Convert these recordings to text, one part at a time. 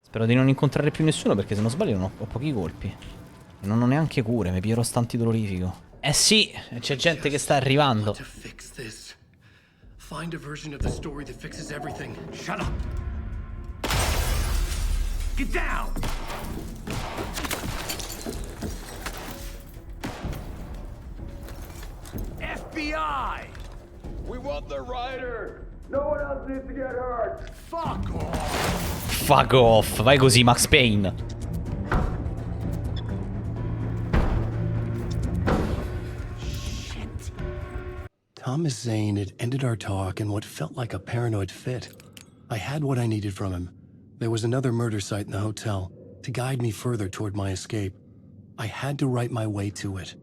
Spero di non incontrare più nessuno perché se non sbaglio non ho pochi colpi. E non ho neanche cure, mi piglierò sto antidolorifico. Eh sì, c'è gente che sta arrivando. Find a version of the story that fixes everything. Shut up. Get down. FBI. We want the rider. No one else needs to get hurt. Fuck off. Fuck off, vai così Max Payne. Thomas Zane had ended our talk in what felt like a paranoid fit. I had what I needed from him. There was another murder site in the hotel to guide me further toward my escape. I had to write my way to it.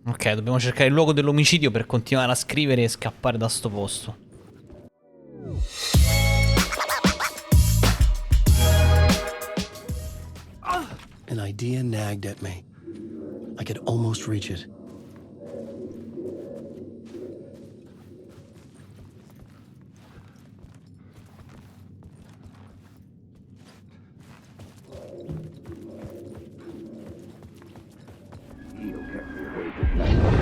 Ok, dobbiamo cercare il luogo dell'omicidio per continuare a scrivere e scappare da sto posto. An idea nagged at me. I could almost reach it.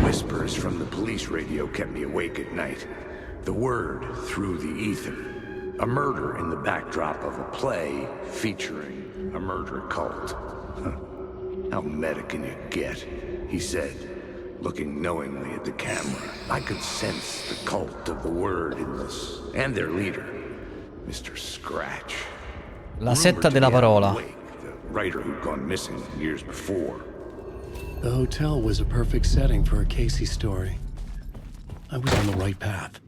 Whispers from the police radio kept me awake at night. The word through the ether. A murder in the backdrop of a play featuring a murder cult. How meta can you get? He said, looking knowingly at the camera. I could sense the cult of the word in this, and their leader, Mr. Scratch. La setta della parola. The writer who'd gone missing years before. The hotel was a perfect setting for a Casey story. I was on the right path.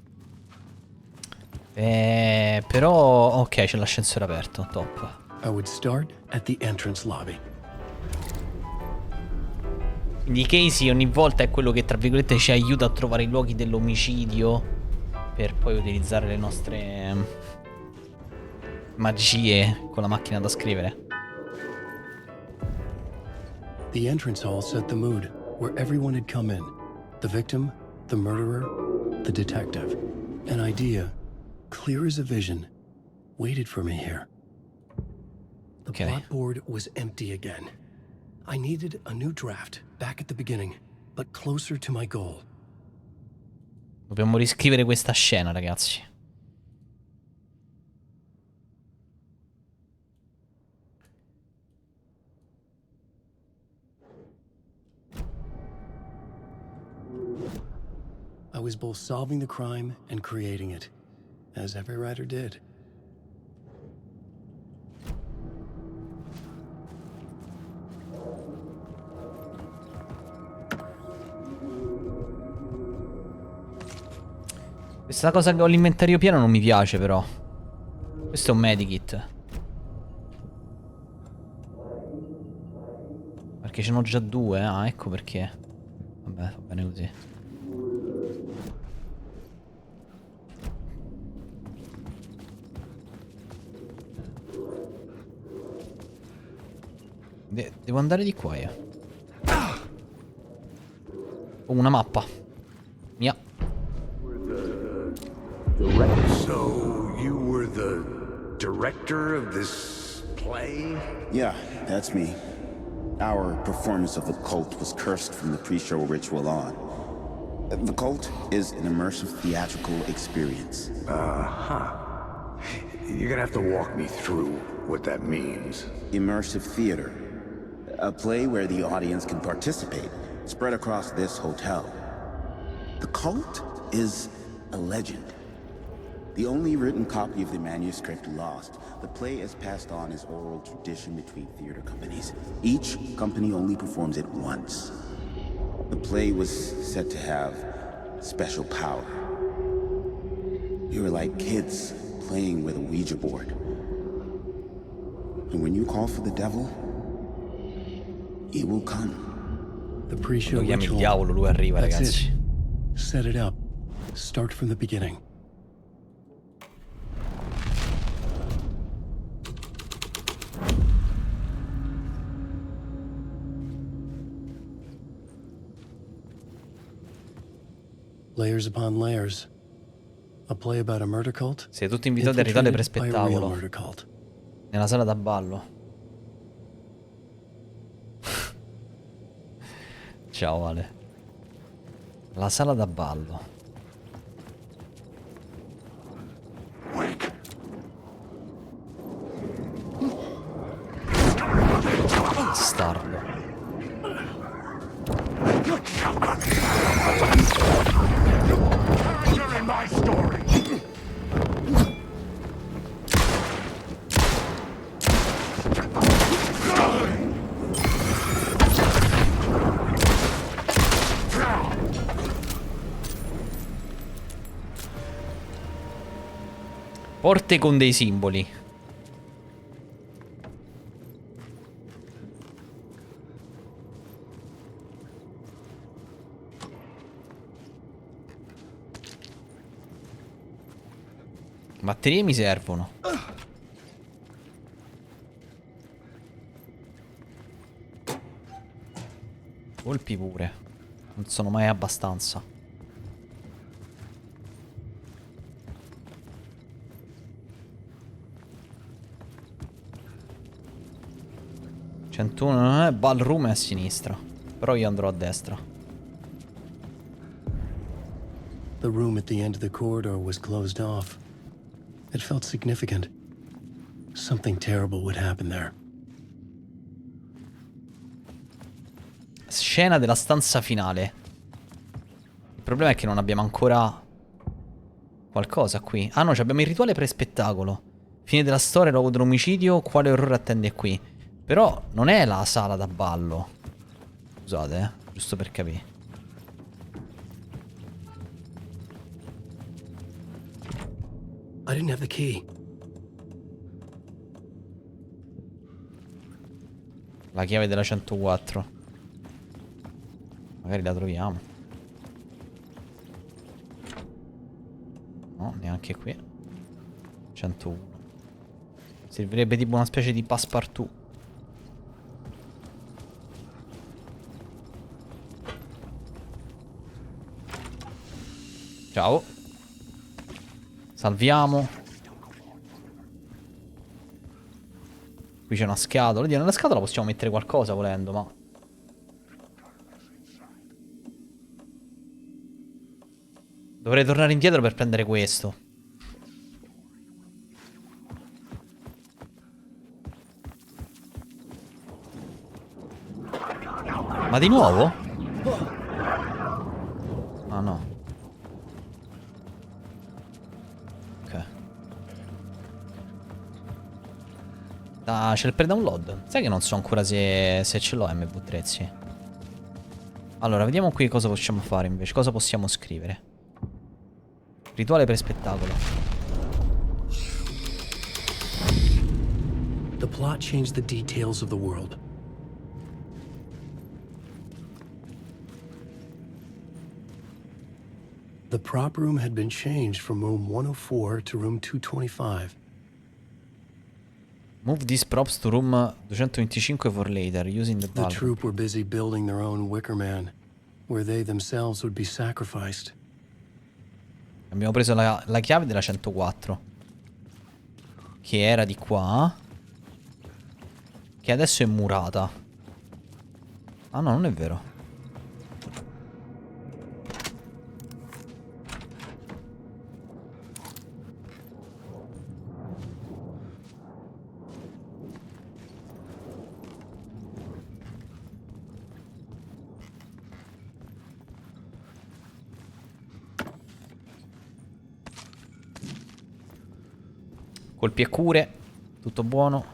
Però ok, c'è l'ascensore aperto, top. I would start at the entrance lobby. Quindi Casey ogni volta è quello che tra virgolette ci aiuta a trovare i luoghi dell'omicidio per poi utilizzare le nostre magie con la macchina da scrivere. The entrance hall set the mood, where everyone had come in. The victim, the murderer, the detective. An idea, clear as a vision, waited for me here. The plot board was empty again. I needed a new draft, back at the beginning, but closer to my goal. Dobbiamo riscrivere questa scena, ragazzi. I was both solving the crime and creating it, as every writer did. Questa cosa che ho l'inventario pieno non mi piace però. Questo è un medikit. Perché ce n'ho già due, ah ecco perché. Vabbè, va bene così. Devo andare di qua io. Oh, una mappa. Mia. So, you were the director of this play? Yeah, that's me. Our performance of the cult was cursed from the pre-show ritual on. The cult is an immersive theatrical experience. Uh-huh. You're gonna have to walk me through what that means. Immersive theater. A play where the audience can participate, spread across this hotel. The cult is a legend. The only written copy of the manuscript lost, the play is passed on as oral tradition between theater companies. Each company only performs it once. The play was said to have special power. We were like kids playing with a Ouija board. And when you call for the devil, he will come. The pre-show Lo chiami il ritual. diavolo, lui arriva, That's ragazzi. it. Set it up. Start from the beginning. Layers upon layers. A play about a murder cult? Siete tutti invitati al rituale per Infiltrated by a real spettacolo murder cult. nella sala da ballo. Ciao Ale. La sala da ballo. Bastardo. You're in my story. Porte con dei simboli. Batterie mi servono. Colpi pure. Non sono mai abbastanza. Centuno non è. Ballroom è a sinistra. Però io andrò a destra. The room at the end of the corridor was closed off. It felt significant. Something terrible would happen there. Scena della stanza finale. Il problema è che non abbiamo ancora qualcosa qui. Ah no, abbiamo il rituale pre-spettacolo. Fine della storia, luogo dell'omicidio. Quale orrore attende qui? Però non è la sala da ballo. Scusate, giusto per capire. I didn't have the key. La chiave della 104. Magari la troviamo. No, neanche qui. 101. Servirebbe tipo una specie di passepartout. Ciao. Salviamo. Qui c'è una scatola. Oddio, nella scatola possiamo mettere qualcosa volendo, ma... Dovrei tornare indietro per prendere questo. Ma di nuovo? Ah no. Ok. Ah, c'è il pre-download. Sai che non so ancora se ce l'ho MV3, Allora, vediamo qui cosa possiamo fare invece. Cosa possiamo scrivere. Rituale per spettacolo. The plot changed the details of the world. The prop room had been changed from room 104 to room 225. Move these props to room 225 for later, using the The ballroom. troop were busy building their own Wicker Man, where they themselves would be sacrificed. Abbiamo preso la chiave della 104, che era di qua, che adesso è murata. Ah no, non è vero. Colpi e cure, tutto buono.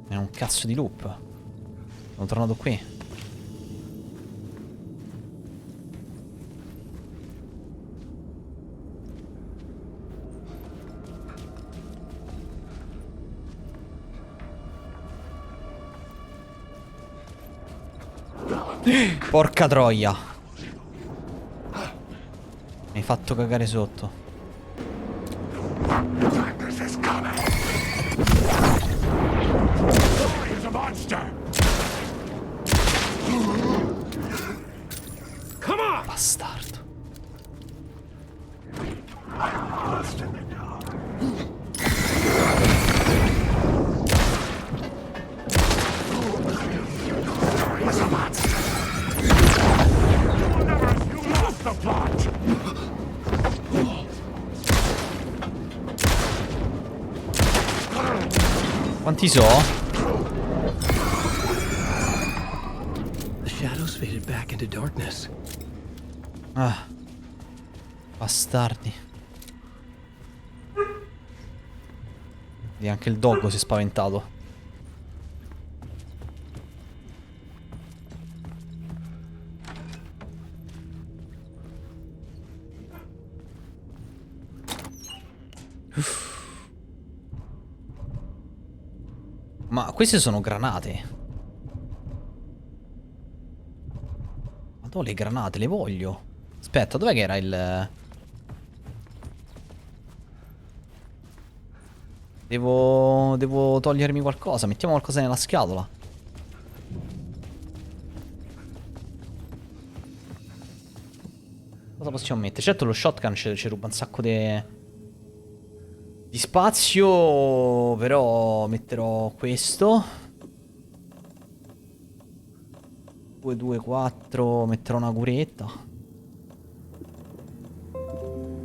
È un cazzo di loop. Sono tornato qui. Porca troia. Mi hai fatto cagare sotto. This is coming. Is a monster. Bastardo. Quanti so? The shadows faded back into darkness. Ah. Bastardi. E anche il doggo si è spaventato. Ma queste sono granate. Madò, le granate, le voglio. Aspetta, dov'è che era il... Devo togliermi qualcosa. Mettiamo qualcosa nella scatola. Cosa possiamo mettere? Certo lo shotgun ci ruba un sacco di spazio. Però metterò questo. 2, 2, 4. Metterò una curetta.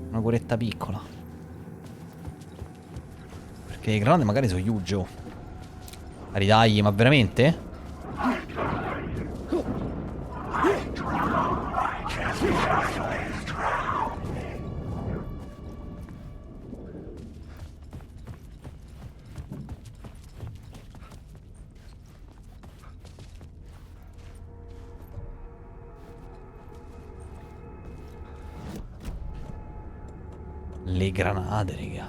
Una curetta piccola. Perché le granate magari sono huge, oh. Ridagli, ma veramente? Le granate, raga.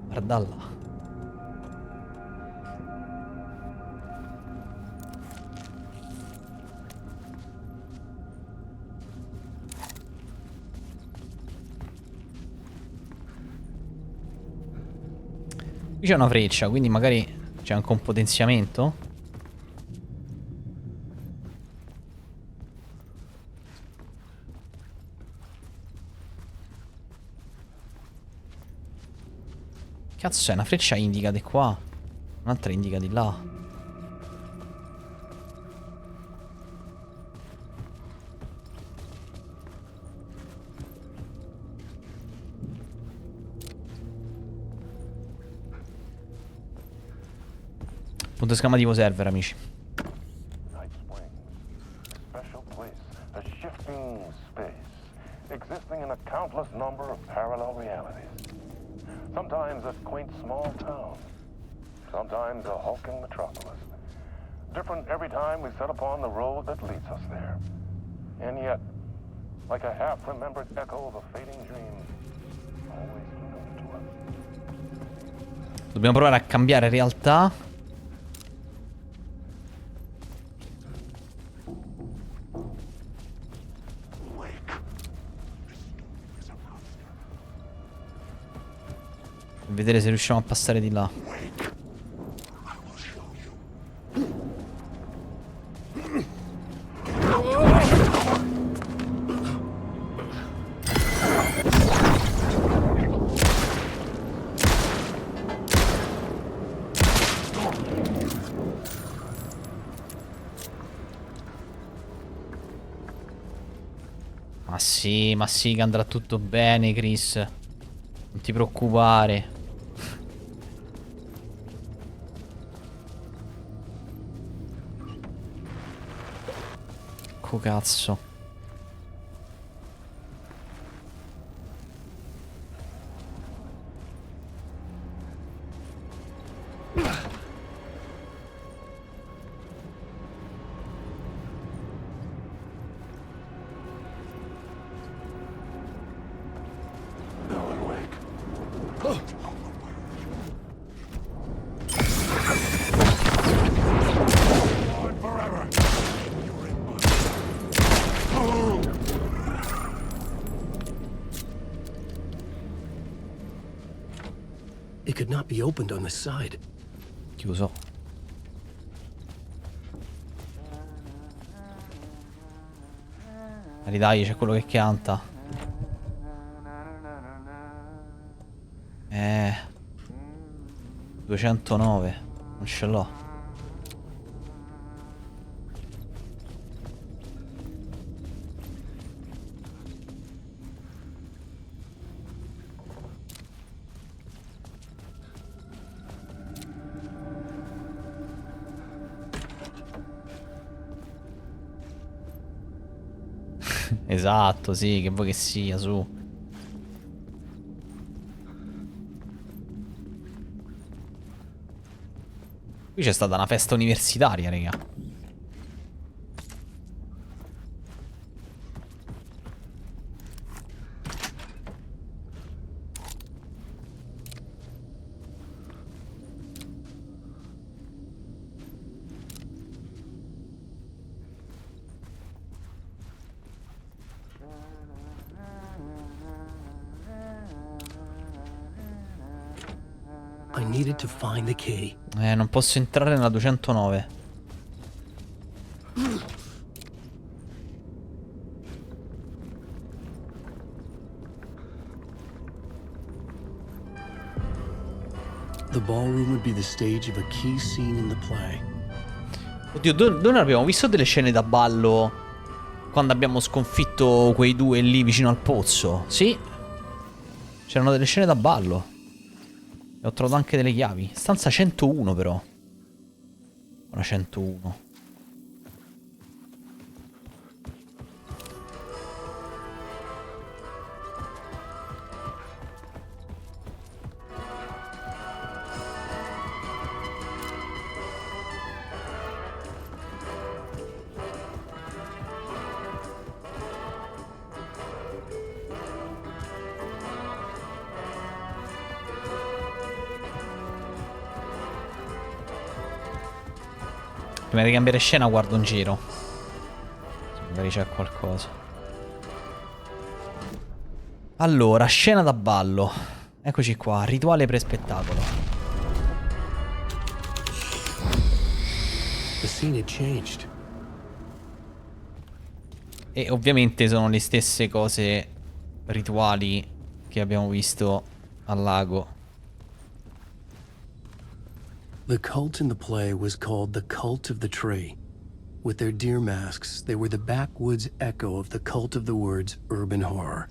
Guarda là. Qui c'è una freccia, quindi magari c'è anche un potenziamento. Cazzo, è una freccia indica di qua, un'altra indica di là. Punto esclamativo server, amici. Special place, a shifting space, existing in a countless number of parallel realities. Sometimes a quaint small town, sometimes a hulking metropolis. Different every time we set upon the road that leads us there. And yet, like a half-remembered echo of a fading dream, always familiar to us. Dobbiamo provare a cambiare realtà. Vedere se riusciamo a passare di là. Ma sì che andrà tutto bene, Chris. Non ti preoccupare. Cazzo. It could not be opened on the side. Chiuso. Dai, c'è quello che canta. 209. Non ce l'ho. Esatto, sì, che vuoi che sia, su. Qui c'è stata una festa universitaria, raga. I needed to find the key. Non posso entrare nella 209. The ballroom would be the stage of a key scene in the play. Oddio, dove abbiamo visto delle scene da ballo quando abbiamo sconfitto quei due lì vicino al pozzo? Sì. C'erano delle scene da ballo. E ho trovato anche delle chiavi. Stanza 101 però. Una 101. Prima di cambiare scena guardo in giro. Se magari c'è qualcosa. Allora, scena da ballo. Eccoci qua, rituale pre-spettacolo. The scene had changed. E ovviamente sono le stesse cose rituali che abbiamo visto al lago. The cult in the play was called the Cult of the Tree. With their deer masks, they were the backwoods echo of the cult of the word's urban horror.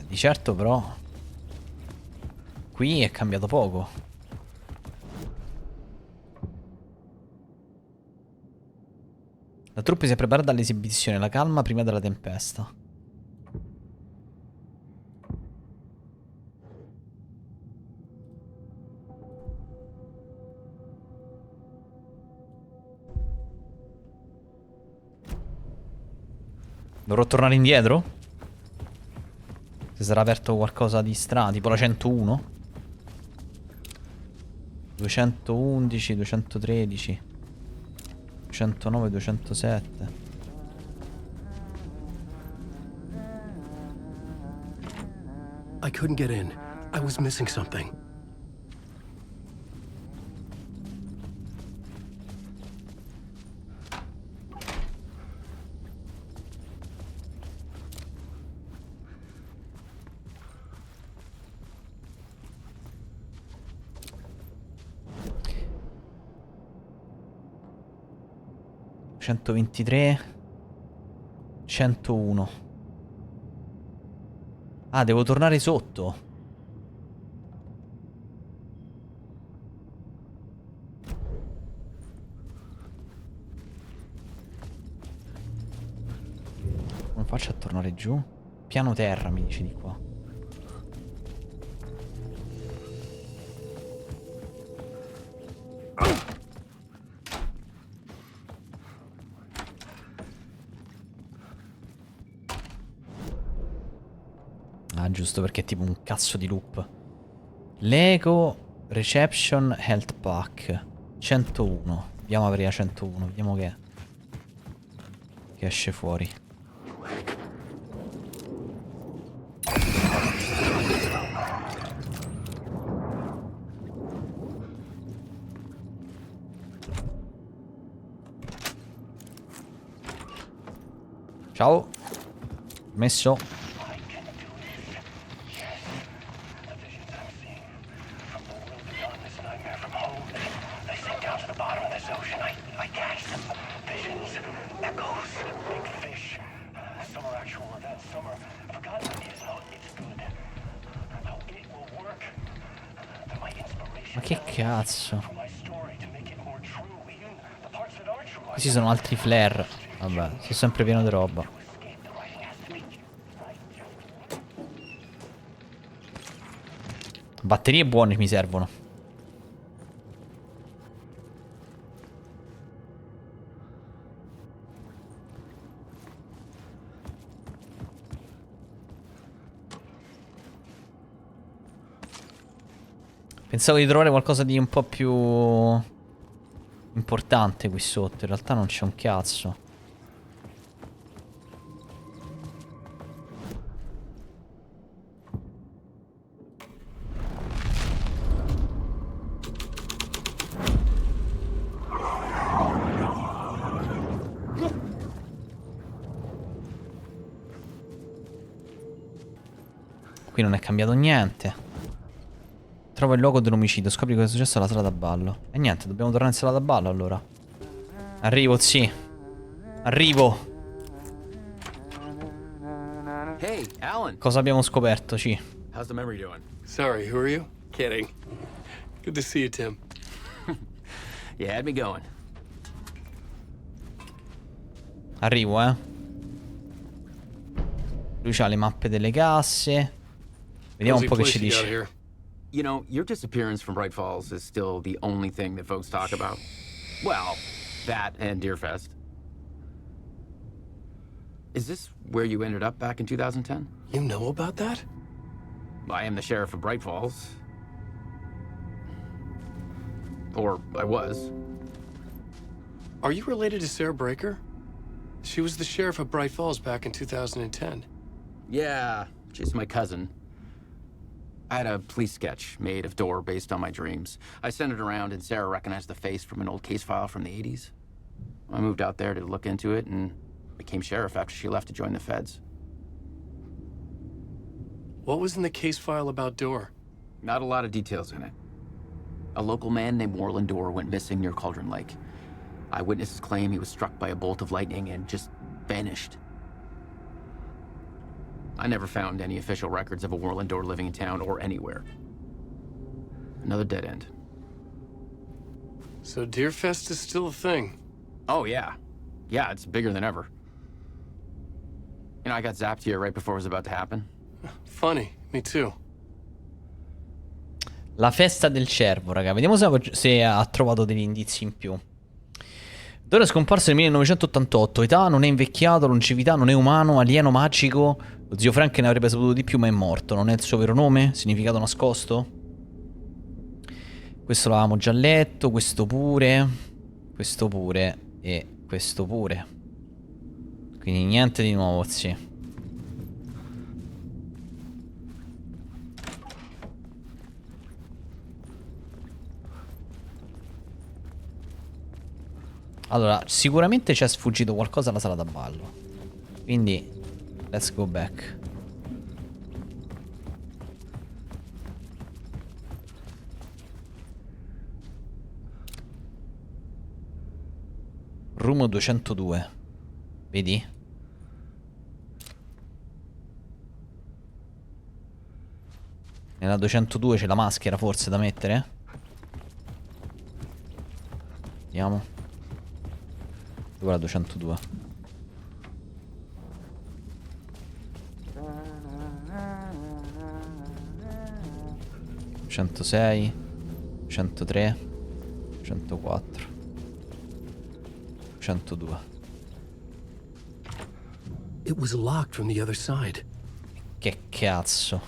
Di certo però qui è cambiato poco. La troupe si è preparata all'esibizione, la calma prima della tempesta. Dovrò tornare indietro? Si sarà aperto qualcosa di strano, tipo la 101? 211, 213, 209, 207. I couldn't get in. I was missing something. ...123... 101... Ah, devo tornare sotto. Come faccio a tornare giù? Piano terra, mi dici di qua. Ah, giusto, perché è tipo un cazzo di loop. Lego Reception Health Pack 101. Andiamo a aprire la 101, vediamo che è. che esce fuori. Ciao. Messo. Ma che cazzo? Questi sono altri flare. Vabbè, sono sempre pieno di roba. Batterie buone mi servono. Pensavo di trovare qualcosa di un po' più importante qui sotto. In realtà non c'è un cazzo. Qui non è cambiato niente. Trova il luogo dell'omicidio. Scopri cosa è successo alla sala da ballo. E niente, dobbiamo tornare in sala da ballo allora. Arrivo, sì. Arrivo. Hey, Alan. Cosa abbiamo scoperto, sì. How's the memory doing? Sorry, who are you? Kidding. Good to see you, Tim. You had me going. Arrivo, Lui c'ha le mappe delle casse. Vediamo un po' che ci dice. You know, your disappearance from Bright Falls is still the only thing that folks talk about. Well, that and Deerfest. Is this where you ended up back in 2010? You know about that? I am the sheriff of Bright Falls. Or I was. Are you related to Sarah Breaker? She was the sheriff of Bright Falls back in 2010. Yeah, she's my cousin. I had a police sketch made of Door based on my dreams. I sent it around and Sarah recognized the face from an old case file from the 80s. I moved out there to look into it and became sheriff after she left to join the feds. What was in the case file about Door? Not a lot of details in it. A local man named Warland Door went missing near Cauldron Lake. Eyewitnesses claim he was struck by a bolt of lightning and just vanished. I never found any official records of a Warland Door living in town or anywhere. Another dead end. So Deerfest is still a thing? Oh, yeah. Yeah, it's bigger than ever. You know, I got zapped here right before it was about to happen. Funny, me too. La festa del cervo, raga. Vediamo se ha trovato degli indizi in più. Dora è scomparso nel 1988. Età, non è invecchiato. Longevità, non è umano. Alieno magico. Lo zio Frank ne avrebbe saputo di più, ma è morto. Non è il suo vero nome? Significato nascosto? Questo l'avevamo già letto. Questo pure. Questo pure. E questo pure. Quindi niente di nuovo, sì. Allora, sicuramente ci è sfuggito qualcosa alla sala da ballo. Quindi, let's go back. Room 202. Vedi? Nella 202 c'è la maschera forse da mettere? Vediamo. Dove è la 202? ...106... ...103... ...104... ...102... It was locked from the other side. Che cazzo.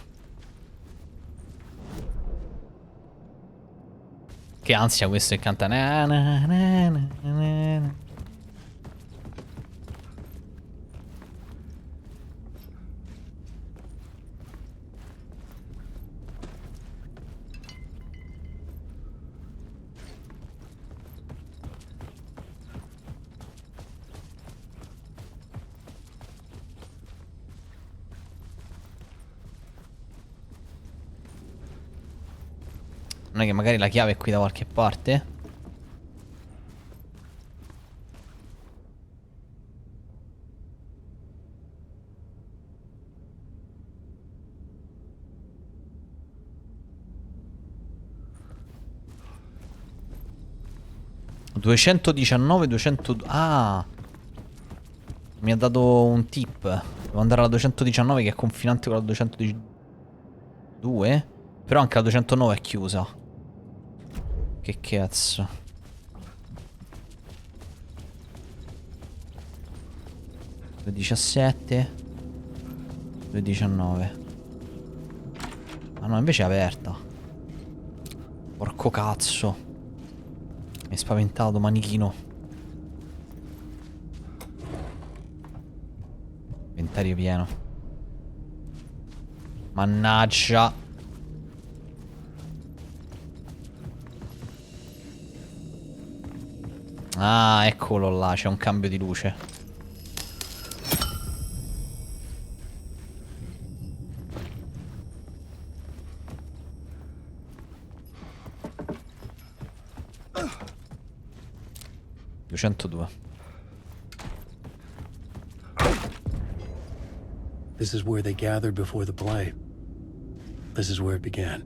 Che ansia questo che canta. Non è che magari la chiave è qui da qualche parte? ...219, 200... Ah! Mi ha dato un tip. Devo andare alla 219 che è confinante con la 212. Però anche la 209 è chiusa. Che cazzo. ...217... ...219... Ah no, invece è aperta. Porco cazzo. Mi è spaventato, manichino. Inventario pieno. Mannaggia. Ah, eccolo là, c'è un cambio di luce. This is where they gathered before the play. This is where it began.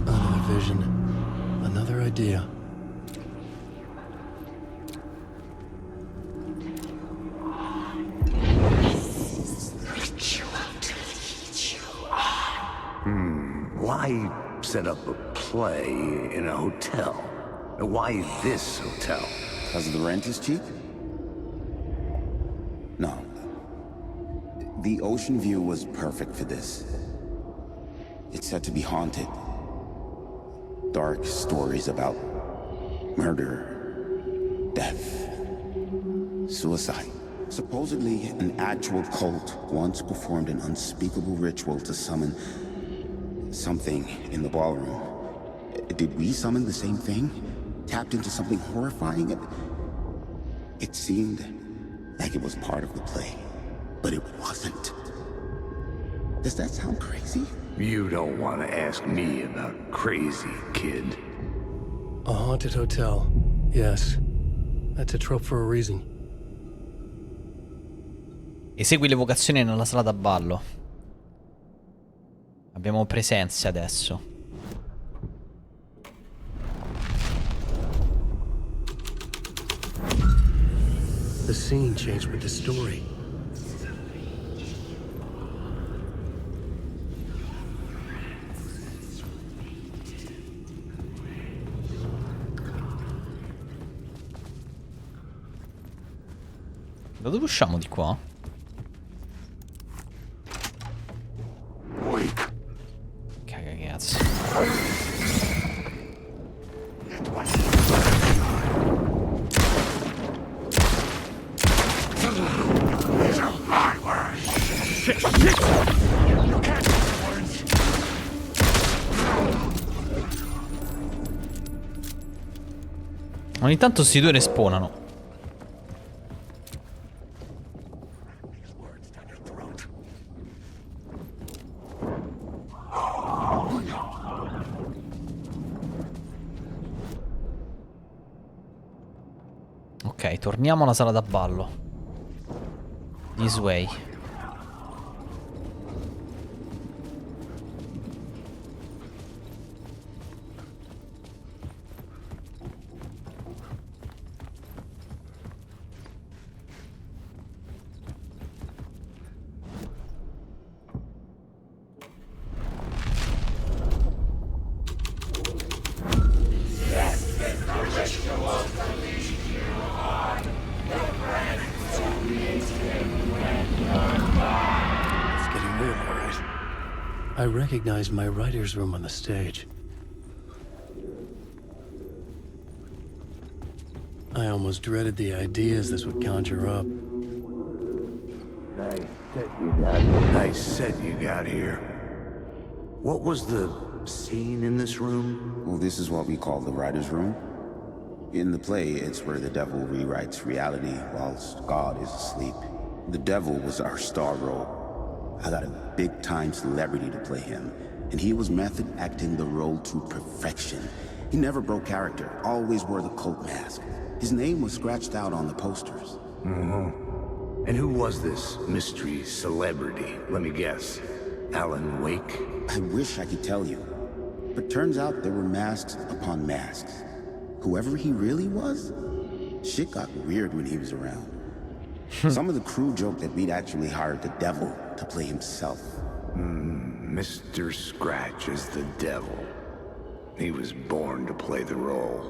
Another vision. Another idea. Why set up a play in a hotel? Why this hotel? Because the rent is cheap? No. The ocean view was perfect for this. It's said to be haunted. Dark stories about murder, death, suicide. Supposedly, an actual cult once performed an unspeakable ritual to summon something in the ballroom. Did we summon the same thing? Tapped into something horrifying? It seemed like it was part of the play, but it wasn't. Does that sound crazy? You don't want to ask me about crazy, kid. A haunted hotel. Yes. That's a trope for a reason. Esegui l'evocazione nella sala da ballo. Abbiamo presenze adesso. The scene changed with the story. Da dove usciamo di qua? Cagazzo. Ogni tanto sti due respawnano. Ok, torniamo alla sala da ballo. This way. I recognized my writer's room on the stage. I almost dreaded the ideas this would conjure up. Nice set you got here. What was the scene in this room? Well, this is what we call the writer's room. In the play, it's where the devil rewrites reality whilst God is asleep. The devil was our star role. I got a big-time celebrity to play him, and he was method acting the role to perfection. He never broke character, always wore the cult mask. His name was scratched out on the posters. And who was this mystery celebrity? Let me guess. Alan Wake? I wish I could tell you, but turns out there were masks upon masks. Whoever he really was, shit got weird when he was around. Some of the crew joked that we'd actually hired the devil to play himself. Mr. Scratch is the devil. He was born to play the role.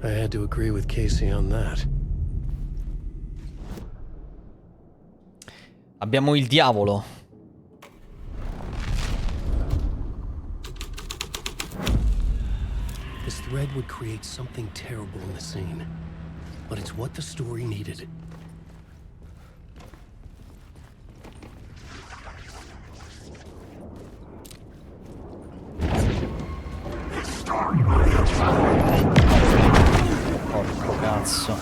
I had to agree with Casey on that. Abbiamo il diavolo. This thread would create something terrible in the scene, but it's what the story needed. Porco cazzo.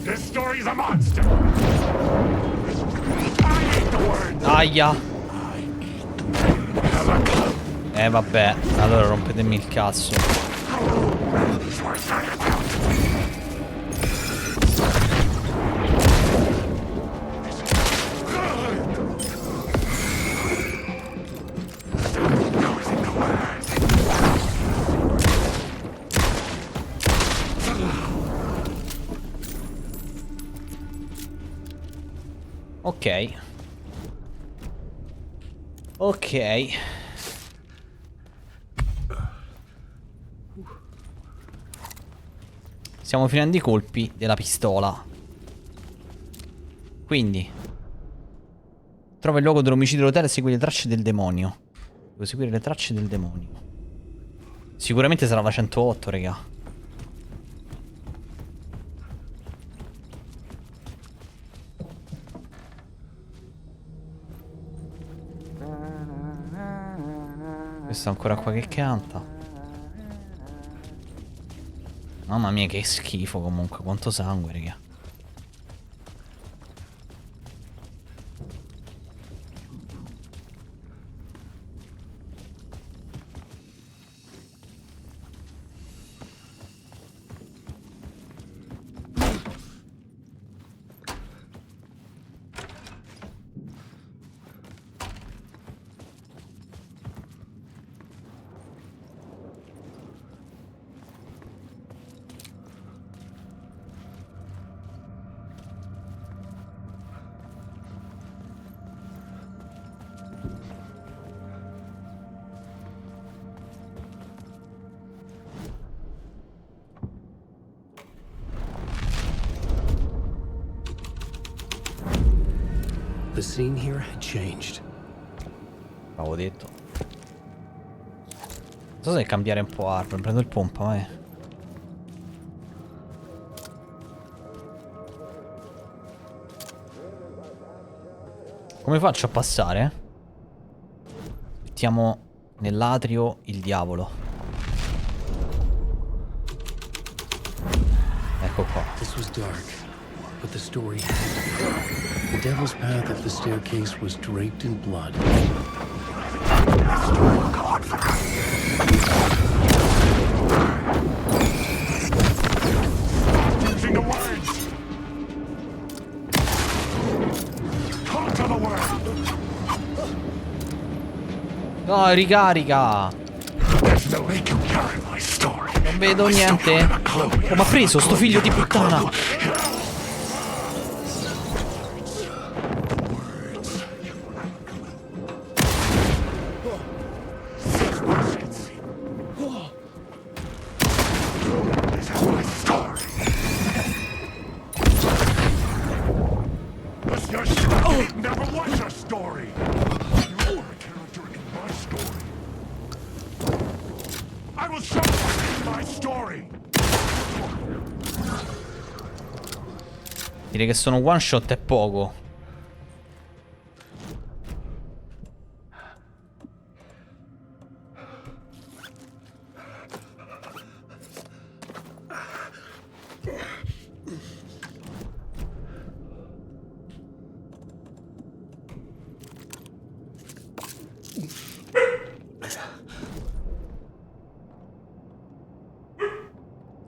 This story's a monster. I hate the word. Aia. Vabbè, allora rompetemi il cazzo. Ok. Ok. Stiamo finendo i colpi della pistola. Quindi trova il luogo dell'omicidio dell'hotel e segui le tracce del demonio. Devo seguire le tracce del demonio. Sicuramente sarà la 108, raga. Questo è ancora qua che canta. Mamma mia, che schifo comunque. Quanto sangue, raga. The scene here had changed. Avevo detto. Non so se cambiare un po' arma. Prendo il pompa, vai. Come faccio a passare? Mettiamo nell'atrio il diavolo. Ecco qua. This was dark, but the story had to be. The devil's path up the staircase was draped in blood. Using the words. Come to the word. No, ricarica. There's no way to carry my story. Non vedo niente. Oh, ma ha preso sto figlio di puttana. I will show you my story. Dire che sono one shot è poco.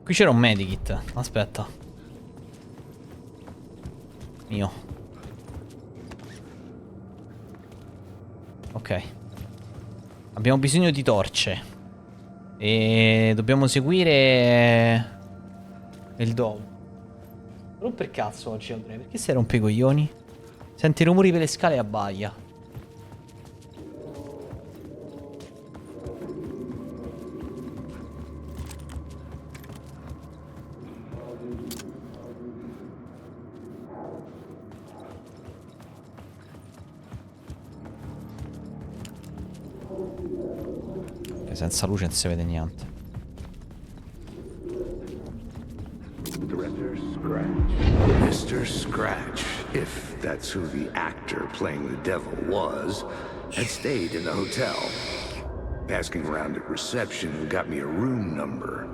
Qui c'era un medikit. Aspetta. Mio. Ok. Abbiamo bisogno di torce. E dobbiamo seguire il dovo. Rompe il cazzo oggi, Andrea. Perché sei rompe i coglioni? Senti i rumori per le scale e abbaia. Senza luce non si vede niente. Mr. Scratch, if that's who the actor playing the devil was, had stayed in the hotel. Asking around at reception got me a room number.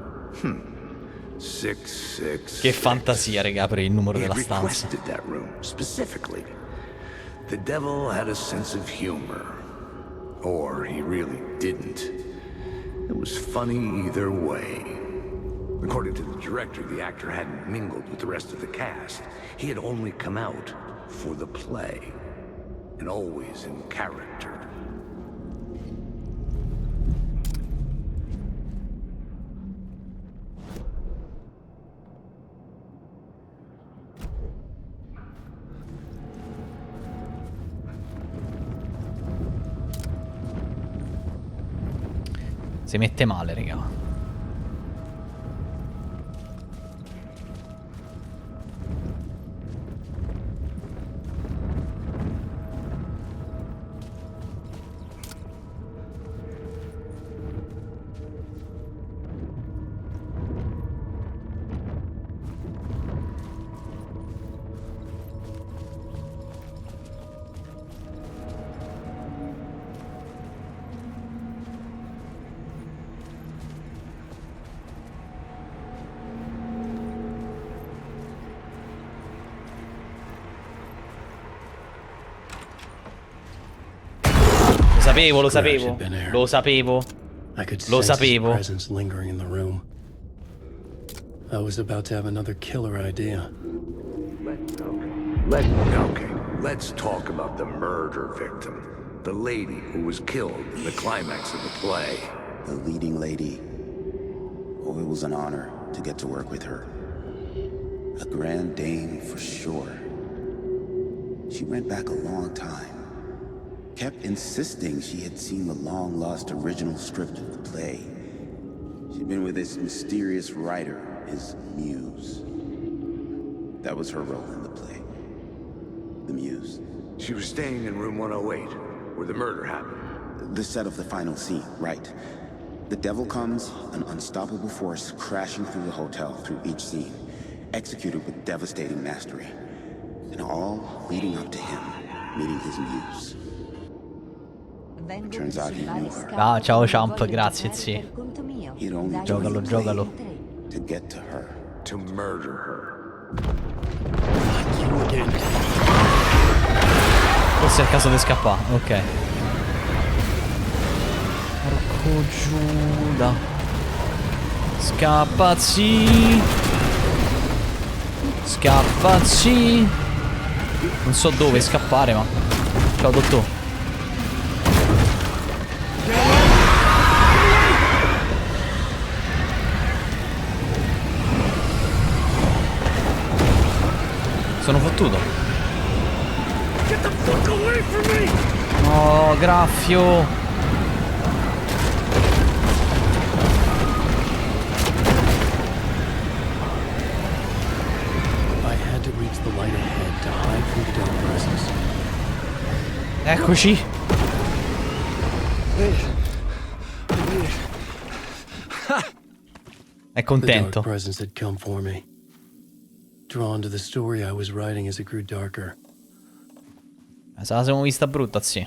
666. Che fantasia, raga, per il numero della He stanza. requested that room specifically. The devil had a sense of humor. Or he really didn't. It was funny either way. According to the director, the actor hadn't mingled with the rest of the cast. He had only come out for the play, and always in character. Si mette male, raga. Lo sapevo. Lo sapevo. I could Lo sense his sapevo. presence lingering in the room. I was about to have another killer idea. Let's talk about the murder victim. The lady who was killed in the climax of the play. The leading lady. Oh, it was an honor to get to work with her. A grand dame for sure. She went back a long time. Kept insisting she had seen the long-lost original script of the play. She'd been with this mysterious writer, his muse. That was her role in the play. The muse. She was staying in room 108, where the murder happened. The set of the final scene, right. The devil comes, an unstoppable force crashing through the hotel through each scene, executed with devastating mastery. And all leading up to him meeting his muse. It turns out he knew her. Ah, ciao Champ, grazie sì. He'd only Giocalo, giocalo. to get to her. To murder her. Forse è il caso di scappare, ok. Porco Giuda. Scappazzi. Scappazzi. Non so dove scappare, ma... Ciao dottore. Sono fottuto. Oh, graffio. I had to reach the light ahead to hide from the dark presence. Eccoci. È The dark contento. presence had come for me. Drawn to the story I was writing as it grew darker. Se la siamo vista brutta, sì.